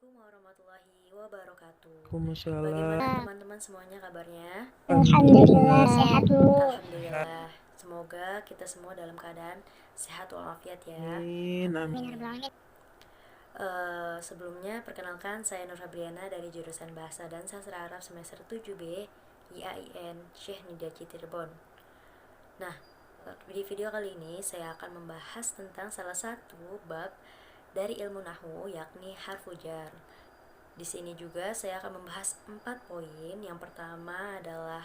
Assalamualaikum warahmatullahi wabarakatuh. Waalaikumsalam. Bagaimana teman-teman semuanya kabarnya? Alhamdulillah sehat Bu. Alhamdulillah. Semoga kita semua dalam keadaan sehat walafiat ya. Amin, Benar amin. banget. Sebelumnya perkenalkan saya Nur Fabriana dari jurusan Bahasa dan Sastra Arab semester 7B IAIN Syekh Nida Cirebon. Nah, di video kali ini saya akan membahas tentang salah satu bab dari ilmu nahwu yakni harfu jar. Di sini juga saya akan membahas 4 poin. Yang pertama adalah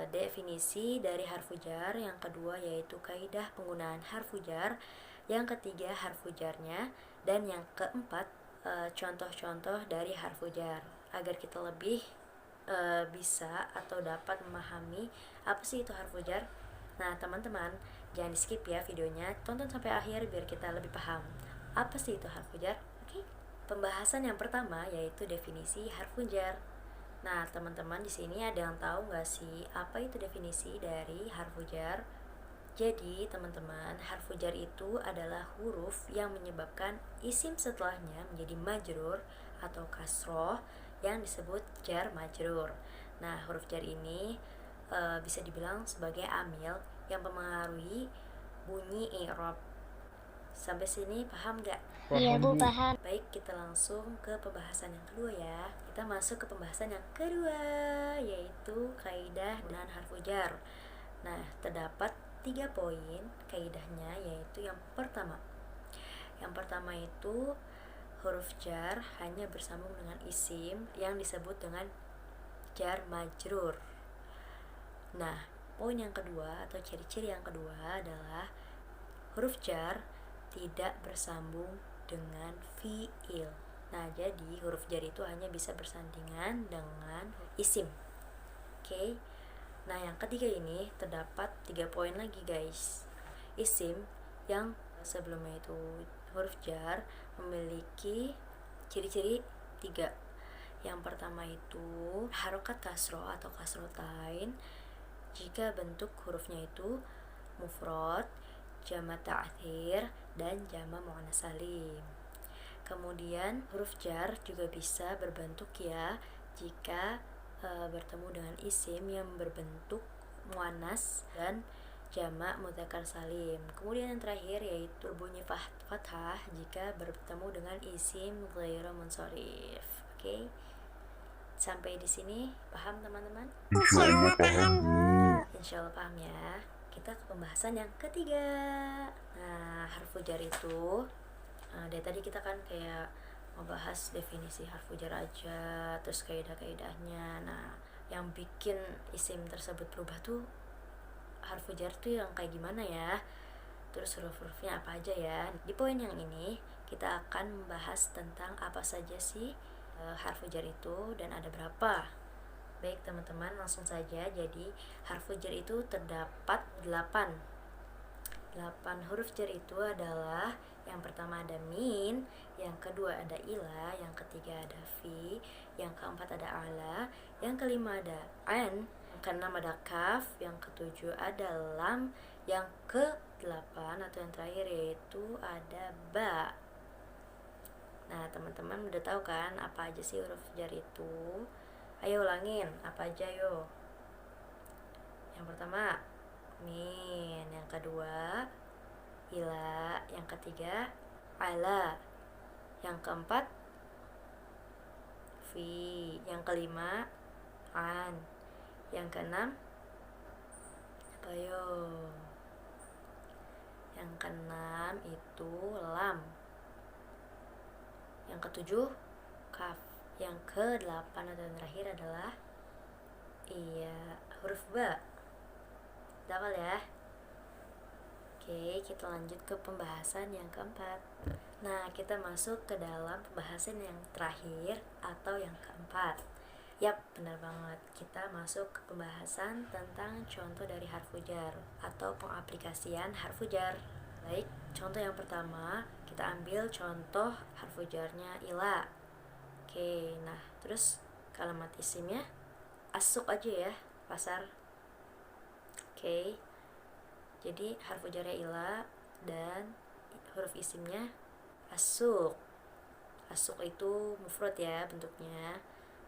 definisi dari harfu jar, yang kedua yaitu kaidah penggunaan harfu jar, yang ketiga harfu jarnya, dan yang keempat contoh-contoh dari harfu jar agar kita lebih bisa atau dapat memahami apa sih itu harfu jar. Nah teman-teman jangan di skip ya videonya, tonton sampai akhir biar kita lebih paham apa sih itu harfu jar. Oke, pembahasan yang pertama yaitu definisi harfu jar. Nah teman-teman di sini ada yang tahu nggak sih apa itu definisi dari harfu jar? Jadi teman-teman, harfu jar itu adalah huruf yang menyebabkan isim setelahnya menjadi majrur atau kasroh yang disebut jar majrur. Nah huruf jar ini bisa dibilang sebagai amil yang mempengaruhi bunyi i'rab. Sampai sini paham gak? Iya Bu, paham. Baik, kita langsung ke pembahasan yang kedua ya. Kita masuk ke pembahasan yang kedua, yaitu kaidah dan harfu jar. Nah, terdapat 3 poin kaidahnya, yaitu yang pertama. Yang pertama itu huruf jar hanya bersambung dengan isim yang disebut dengan jar majrur. Nah, poin yang kedua atau ciri-ciri yang kedua adalah huruf jar tidak bersambung dengan fiil. Nah, jadi huruf jar itu hanya bisa bersandingan dengan isim. Oke. Nah, yang ketiga ini terdapat 3 poin lagi, guys. Isim yang sebelumnya itu huruf jar memiliki ciri-ciri 3. Yang pertama itu harokat kasro atau kasrotain jika bentuk hurufnya itu mufrad, jamak ta'thir, dan jamak muannats salim. Kemudian huruf jar juga bisa berbentuk ya jika bertemu dengan isim yang berbentuk muannas dan jamak mudzakkar salim. Kemudian yang terakhir yaitu bunyi fathah jika bertemu dengan isim ghairu munsharif. Oke. Sampai di sini paham teman-teman? Insyaallah paham Bu. Insyaallah paham ya. Kita ke pembahasan yang ketiga. Nah, harfu jar itu dari tadi kita kan kayak membahas definisi harfu jar aja, terus kaidah-kaidahnya. Nah, yang bikin isim tersebut berubah tuh harfu jar tuh yang kayak gimana ya? Terus huruf-hurufnya apa aja ya? Di poin yang ini kita akan membahas tentang apa saja sih harfu jar itu dan ada berapa. Baik teman-teman, langsung saja. Jadi harfu jar itu terdapat 8 huruf jar itu adalah yang pertama ada min, yang kedua ada ila, yang ketiga ada fi, yang keempat ada ala, yang kelima ada an, yang keenam ada kaf, yang ketujuh ada lam, yang ke-8 atau yang terakhir yaitu ada ba. Nah teman-teman udah tahu kan apa aja sih huruf jar itu? Ayo ulangin, apa aja yo? Yang pertama min, yang kedua ila, yang ketiga ala, yang keempat fi, yang kelima an, yang keenam apa yo? Yang keenam itu lam, yang ketujuh kaf, yang ke-8 atau yang terakhir adalah huruf ba. Hafal ya. Oke, kita lanjut ke pembahasan yang keempat. Nah, kita masuk ke dalam pembahasan yang terakhir atau yang keempat. Yap, benar banget. Kita masuk ke pembahasan tentang contoh dari harfu jar atau pengaplikasian harfu jar. Baik, contoh yang pertama kita ambil contoh harfu jarnya ila. Oke, nah terus kalimat isimnya asuk aja ya, pasar. Oke. Jadi harfu jarnya ila dan huruf isimnya asuk. Asuk itu mufrad ya bentuknya.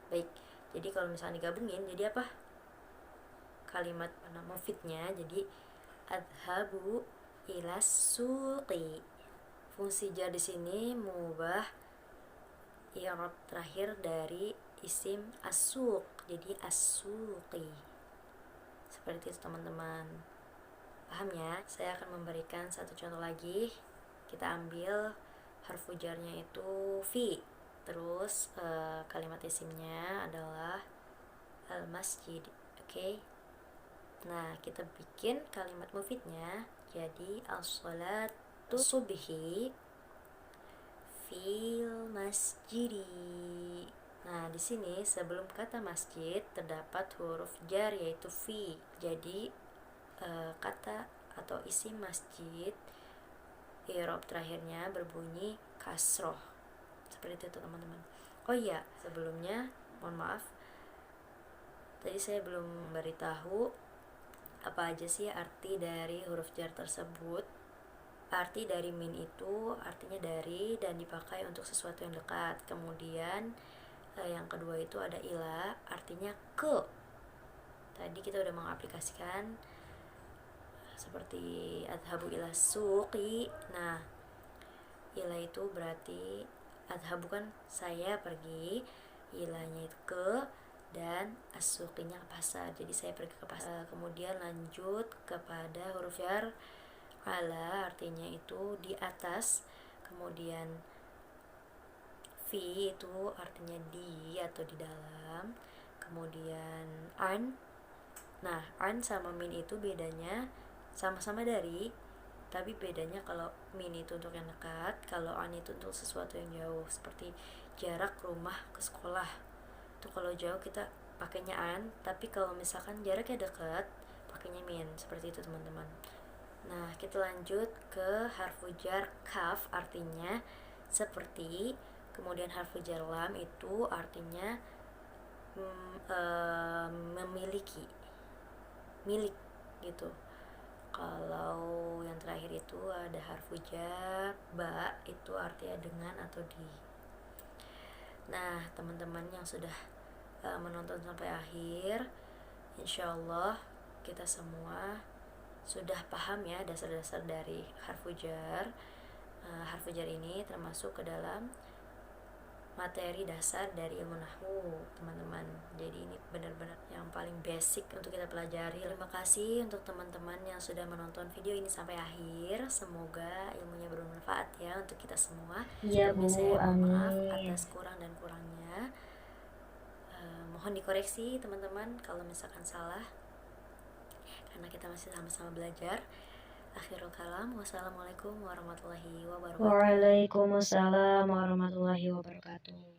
Baik, jadi kalau misalnya digabungin jadi apa? Kalimat mufidnya jadi adhabu ila suqi. Fungsi jar di sini mengubah i'rab terakhir dari isim asuk jadi asuqi. Seperti itu teman-teman. Paham ya? Saya akan memberikan satu contoh lagi. Kita ambil harfu jarnya itu fi. Terus kalimat isimnya adalah al-masjid. Oke. Nah, kita bikin kalimat mufidnya jadi as-salatu subhi fil masjidi. Nah, di sini sebelum kata masjid terdapat huruf jar yaitu fi. Jadi kata atau isim masjid i'rab terakhirnya berbunyi kasroh. Seperti itu teman-teman. Oh iya, sebelumnya mohon maaf, tadi saya belum memberitahu apa aja sih arti dari huruf jar tersebut. Arti dari min itu artinya dari dan dipakai untuk sesuatu yang dekat. Kemudian yang kedua itu ada ila, artinya ke. Tadi kita udah mengaplikasikan seperti adhabu ila suqi. Nah, ila itu berarti adhabu kan saya pergi, ilanya itu ke, dan asuqinya ke pasar. Jadi saya pergi ke pasar. Kemudian lanjut kepada huruf jar ala, artinya itu di atas. Kemudian fi itu artinya di atau di dalam. Kemudian an. Nah, an sama min itu bedanya sama-sama dari, tapi bedanya kalau min itu untuk yang dekat, kalau an itu untuk sesuatu yang jauh. Seperti jarak rumah ke sekolah. Itu kalau jauh kita pakainya an, tapi kalau misalkan jaraknya dekat pakainya min. Seperti itu teman-teman. Nah, kita lanjut ke harfu jar kaf, artinya seperti. Kemudian harfu jar lam itu artinya memiliki, milik gitu. Kalau yang terakhir itu ada harfu jar ba, itu artinya dengan atau di. Nah, teman-teman yang sudah menonton sampai akhir, insyaallah kita semua sudah paham ya dasar-dasar dari harfu jar. Harfu jar ini termasuk ke dalam materi dasar dari ilmu nahwu, teman-teman. Jadi ini benar-benar yang paling basic untuk kita pelajari. Terima kasih untuk teman-teman yang sudah menonton video ini sampai akhir. Semoga ilmunya bermanfaat ya untuk kita semua. Iya Bu, Sebelumnya saya mohon maaf amin. atas kurang dan kurangnya. Mohon dikoreksi teman-teman kalau misalkan salah, karena kita masih sama-sama belajar. Akhirul kalam, wassalamualaikum warahmatullahi wabarakatuh. Waalaikumsalam warahmatullahi wabarakatuh.